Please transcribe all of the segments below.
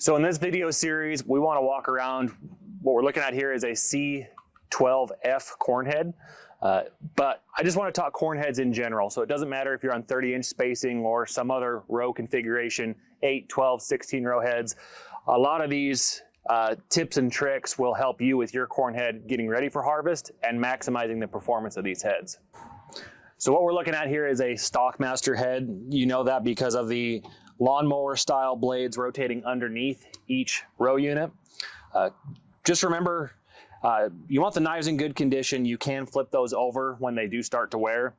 So in this video series, we want to walk around. What we're looking at here is a C12F corn head, but I just want to talk corn heads in general. So it doesn't matter if you're on 30-inch spacing or some other row configuration, 8, 12, 16 row heads. A lot of these tips and tricks will help you with your corn head getting ready for harvest and maximizing the performance of these heads. So what we're looking at here is a Stockmaster head. You know that because of the lawnmower style blades rotating underneath each row unit. Just remember, you want the knives in good condition. You can flip those over when they do start to wear.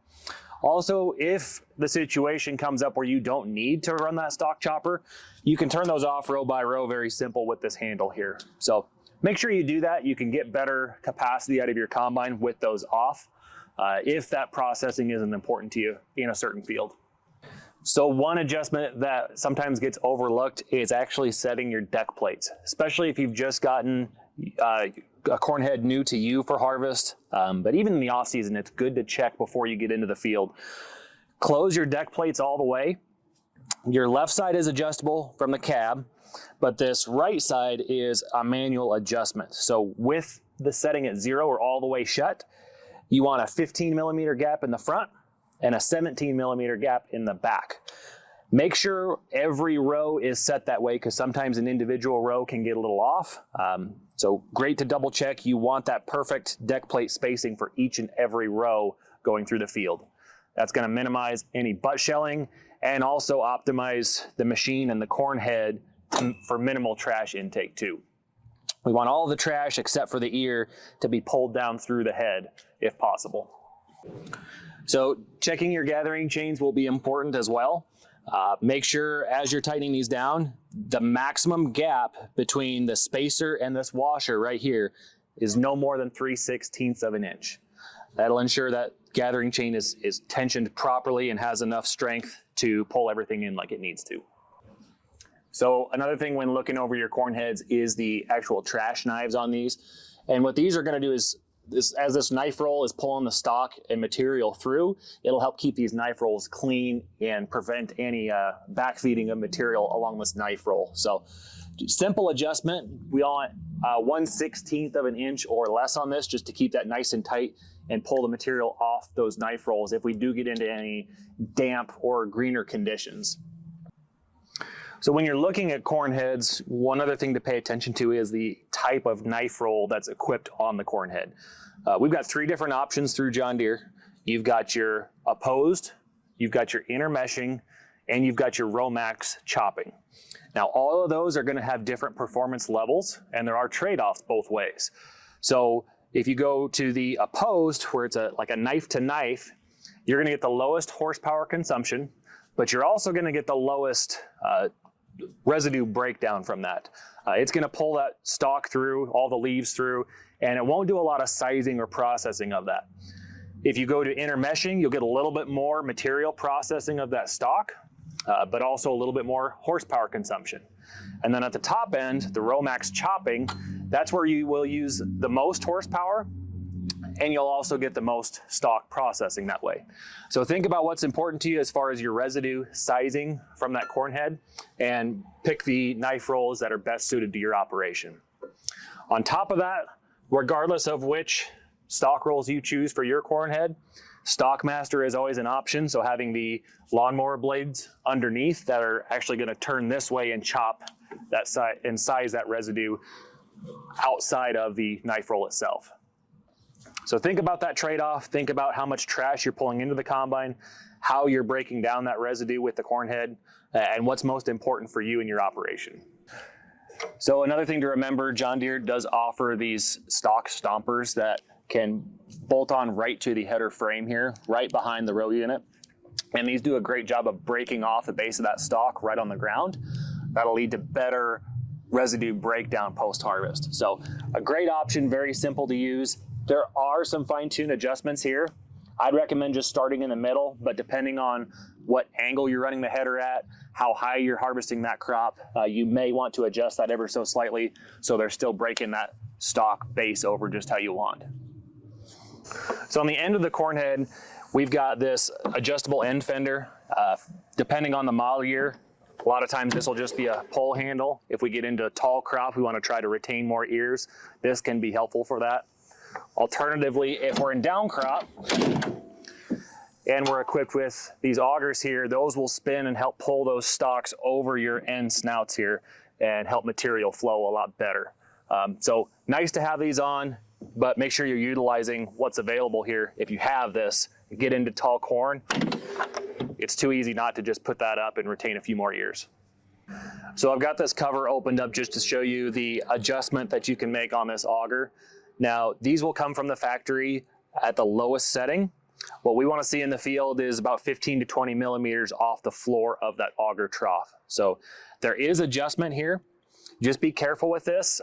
Also, if the situation comes up where you don't need to run that stock chopper, you can turn those off row by row, very simple with this handle here. So make sure you do that. You can get better capacity out of your combine with those off if that processing isn't important to you in a certain field. So one adjustment that sometimes gets overlooked is actually setting your deck plates, especially if you've just gotten a corn head new to you for harvest. But even in the off season, it's good to check before you get into the field. Close your deck plates all the way. Your left side is adjustable from the cab, but this right side is a manual adjustment. So with the setting at 0 or all the way shut, you want a 15 millimeter gap in the front and a 17 millimeter gap in the back. Make sure every row is set that way because sometimes an individual row can get a little off. So great to double check. You want that perfect deck plate spacing for each and every row going through the field. That's going to minimize any butt shelling and also optimize the machine and the corn head for minimal trash intake too. We want all the trash except for the ear to be pulled down through the head if possible. So checking your gathering chains will be important as well. Make sure as you're tightening these down, the maximum gap between the spacer and this washer right here is no more than 3/16 of an inch. That'll ensure that gathering chain is tensioned properly and has enough strength to pull everything in like it needs to. So another thing when looking over your corn heads is the actual trash knives on these. And what these are going to do is, as this knife roll is pulling the stock and material through, it'll help keep these knife rolls clean and prevent any backfeeding of material along this knife roll. So simple adjustment. We want 1/16 of an inch or less on this just to keep that nice and tight and pull the material off those knife rolls if we do get into any damp or greener conditions. So when you're looking at corn heads, one other thing to pay attention to is the type of knife roll that's equipped on the corn head. We've got 3 different options through John Deere. You've got your opposed, you've got your intermeshing, and you've got your Romax chopping. Now all of those are going to have different performance levels, and there are trade-offs both ways. So if you go to the opposed, where it's like a knife to knife, you're going to get the lowest horsepower consumption, but you're also going to get the lowest residue breakdown from that. It's going to pull that stalk through, all the leaves through, and it won't do a lot of sizing or processing of that. If you go to intermeshing, you'll get a little bit more material processing of that stalk, but also a little bit more horsepower consumption. And then at the top end, the Romax chopping, that's where you will use the most horsepower, and you'll also get the most stalk processing that way. So think about what's important to you as far as your residue sizing from that corn head, and pick the knife rolls that are best suited to your operation. On top of that, regardless of which stalk rolls you choose for your corn head, Stockmaster is always an option. So having the lawnmower blades underneath that are actually going to turn this way and chop that side and size that residue outside of the knife roll itself. So think about that trade-off. Think about how much trash you're pulling into the combine, how you're breaking down that residue with the corn head, and what's most important for you in your operation. So another thing to remember, John Deere does offer these stock stompers that can bolt on right to the header frame here, right behind the row unit. And these do a great job of breaking off the base of that stalk right on the ground. That'll lead to better residue breakdown post-harvest. So a great option, very simple to use. There are some fine-tune adjustments here. I'd recommend just starting in the middle, but depending on what angle you're running the header at, how high you're harvesting that crop, you may want to adjust that ever so slightly so they're still breaking that stalk base over just how you want. So on the end of the corn head, we've got this adjustable end fender. Depending on the model year, A lot of times this will just be a pole handle. If we get into tall crop, we want to try to retain more ears. This can be helpful for that. Alternatively, if we're in down crop and we're equipped with these augers here, those will spin and help pull those stalks over your end snouts here and help material flow a lot better. So nice to have these on, but make sure you're utilizing what's available here. If you have this, get into tall corn, it's too easy not to just put that up and retain a few more ears. So I've got this cover opened up just to show you the adjustment that you can make on this auger. Now, these will come from the factory at the lowest setting. What we want to see in the field is about 15 to 20 millimeters off the floor of that auger trough. So there is adjustment here. Just be careful with this.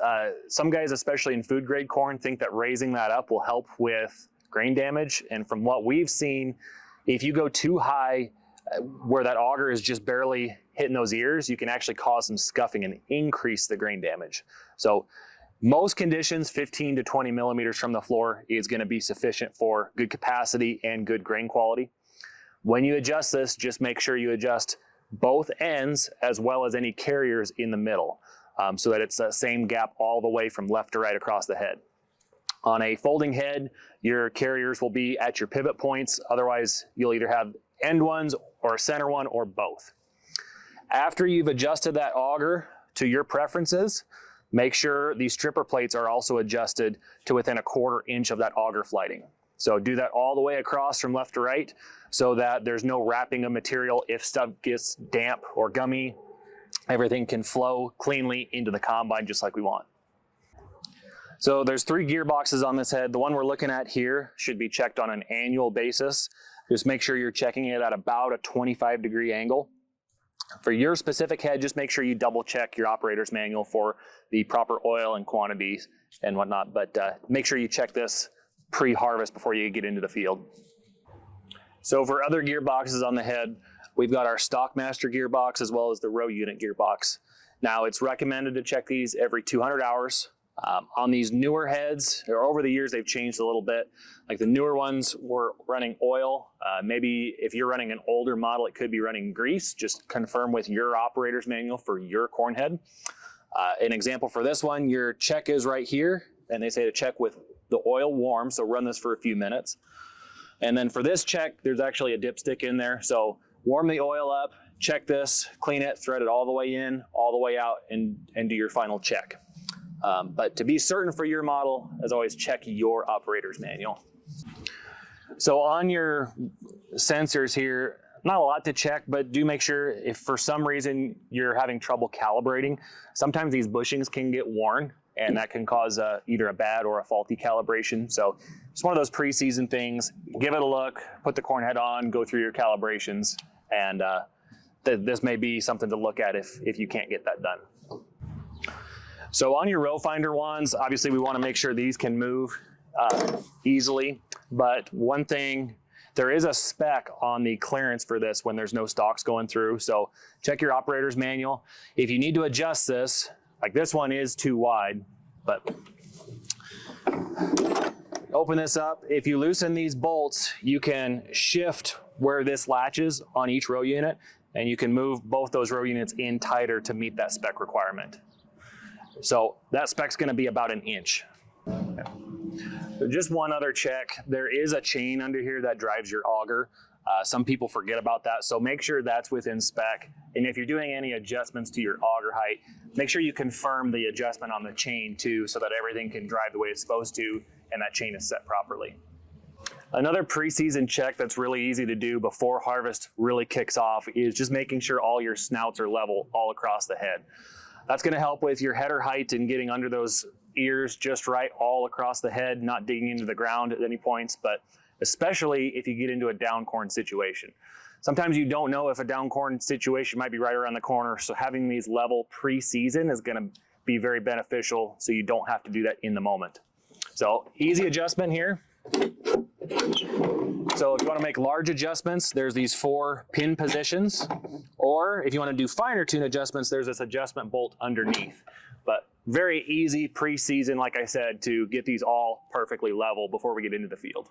Some guys, especially in food grade corn, think that raising that up will help with grain damage. And from what we've seen, if you go too high where that auger is just barely hitting those ears, you can actually cause some scuffing and increase the grain damage. So most conditions, 15 to 20 millimeters from the floor is going to be sufficient for good capacity and good grain quality. When you adjust this, just make sure you adjust both ends as well as any carriers in the middle, so that it's the same gap all the way from left to right across the head. On a folding head, your carriers will be at your pivot points. Otherwise, you'll either have end ones or a center one or both. After you've adjusted that auger to your preferences, make sure these stripper plates are also adjusted to within 1/4 inch of that auger flighting. So do that all the way across from left to right so that there's no wrapping of material. If stuff gets damp or gummy, everything can flow cleanly into the combine just like we want. So there's 3 gearboxes on this head. The one we're looking at here should be checked on an annual basis. Just make sure you're checking it at about a 25-degree angle. For your specific head, just make sure you double check your operator's manual for the proper oil and quantities and whatnot, but make sure you check this pre-harvest before you get into the field. So for other gearboxes on the head, we've got our Stockmaster gearbox as well as the row unit gearbox. Now it's recommended to check these every 200 hours. On these newer heads, or over the years they've changed a little bit. Like the newer ones were running oil. Maybe if you're running an older model, it could be running grease. Just confirm with your operator's manual for your corn head. An example for this one, your check is right here, and they say to check with the oil warm, so run this for a few minutes. And then for this check, there's actually a dipstick in there, so warm the oil up, check this, clean it, thread it all the way in, all the way out, and do your final check. But to be certain for your model, as always, check your operator's manual. So on your sensors here, not a lot to check, but do make sure if for some reason you're having trouble calibrating, sometimes these bushings can get worn and that can cause either a bad or a faulty calibration. So it's one of those pre-season things. Give it a look, put the corn head on, go through your calibrations, and this may be something to look at if you can't get that done. So on your row finder wands, obviously we want to make sure these can move easily, but one thing, there is a spec on the clearance for this when there's no stalks going through, so check your operator's manual. If you need to adjust this, like this one is too wide, but open this up. If you loosen these bolts, you can shift where this latches on each row unit, and you can move both those row units in tighter to meet that spec requirement. So that spec's going to be about 1 inch. Okay. So just one other check. There is a chain under here that drives your auger. Some people forget about that, so make sure that's within spec. And if you're doing any adjustments to your auger height, make sure you confirm the adjustment on the chain too, so that everything can drive the way it's supposed to and that chain is set properly. Another preseason check that's really easy to do before harvest really kicks off is just making sure all your snouts are level all across the head. That's going to help with your header height and getting under those ears just right all across the head, not digging into the ground at any points, but especially if you get into a down corn situation. Sometimes you don't know if a down corn situation might be right around the corner, so having these level pre-season is going to be very beneficial so you don't have to do that in the moment. So easy adjustment here. So if you want to make large adjustments, there's these 4 pin positions, or if you want to do finer tune adjustments, there's this adjustment bolt underneath. But very easy pre-season, like I said, to get these all perfectly level before we get into the field.